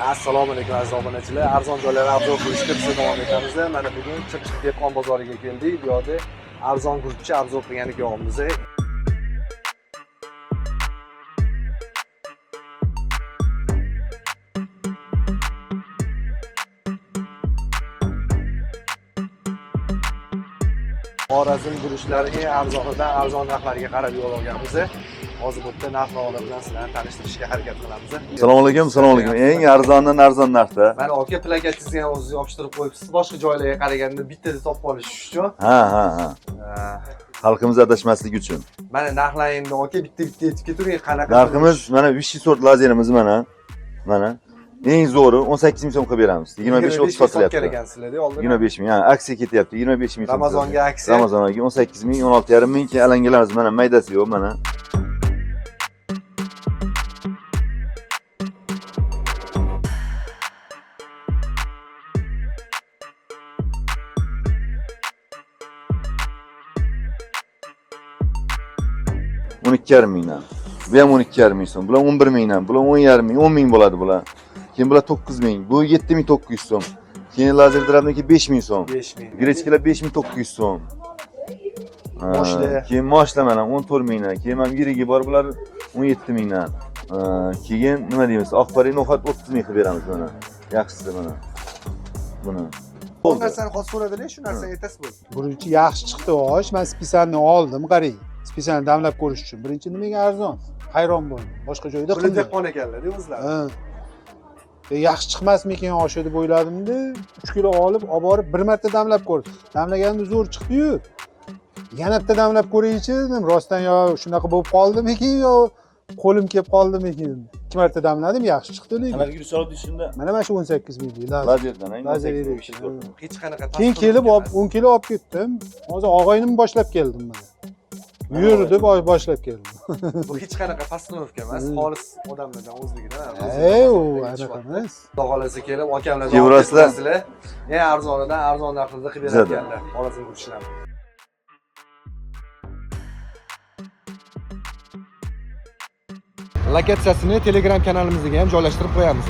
Assalomu alaykum aziz obunachilar. Arzon joylar arzon qilishga biz davom etamiz. Mana bugun Chirchiq dehqon bozoriga keldik. Bu yerda arzon gurchi arzon qilgan ekanmiz. Xorazm guruchlari eng arzonidan arzon narxlarga qarab yo'l olganmiz. Hozir bu yerda narx-navolar bilan sizlarni tanishtirishga harakat qilamiz. Assalomu alaykum. Eng arzondan arzon narxda. Mana aka plakatingizni ham o'zingiz yopishtirib qo'yibsiz. Boshqa joylarga qaraganda bittada topib olish uchun. Ha. Xalqimiz adashmasligi uchun. Mana narxlaringni aka bitta aytib ketiring, qanaqa? Narximiz mana Vichy sort lazerimiz mana. Eng zo'ri 18 ming so'm qilib beramiz. 25 30 sotilyapti. Sotgan ekansizlar-da oldin. 25 ming. Ha, aksiya ketyapti. 25 ming so'm. Ramazonga aksiya. Ramazonga 18 ming, 16,5 ming keyin alangalarimiz mana maydasi yo'q mana. $12,500 bu ham 12,5 ming so'm, bular 11 mingdan, bular 10,5 ming, 10 ming bo'ladi bular. Keyin bular 9 ming, bu 7,900 so'm. Keyin lazer drabniki 5 ming so'm. 5 ming. Grechkalar 5,900 so'm. Keyin moshlar mana 14 mingdan, keyin ham yirigi bor bular 17 mingdan. Keyin nima deymiz? Oqpari no'xat 30 ming qilib beramiz mana. Yaxshisi mana. Buni. Bu narsani hozir so'radilar, shu narsani aytasiz bo'ldi. Birinchi yaxshi chiqdi osh. Men spisanni oldim, qarang. Spisanni damlab ko'rish uchun. Birinchi nimaga arzon? Hayron bo'ldim. Boshqa joyda Puli qildim. dehqon ekanlar-da o'zlari. Yaxshi chiqmasmikin osh deb o'yladim-da, 3 kilo olib borib bir marta damlab ko'rdim. Damlaganda zo'r chiqdi-yu. Yana bitta damlab ko'raychi dedim, rostdan yo shunaqa bo'lib qoldimikin yo qo'lim kelib qoldimikin. 2 marta damladim, yaxshi chiqdi lekin. Qanaqa yurish olib shunda? Mana shu 18 ming lazerdan, lazer Hech qanaqa keyin kelib 10 kilo olib ketdim. Hozir og'aynim boshlab keldim mana. Yurdi, boshlab keldim. Bu hech qanaqa postanovka emas, xolis odamlardan o'zligidan. U anaqa emas. Tog'alasi kelib, akamlar Kevraslar. eng arzonidan arzon narxida qilib beradiganlar. Xorazm guruchlari. Lokatsiyasini Telegram kanalimizga ham joylashtirib qo'yamiz.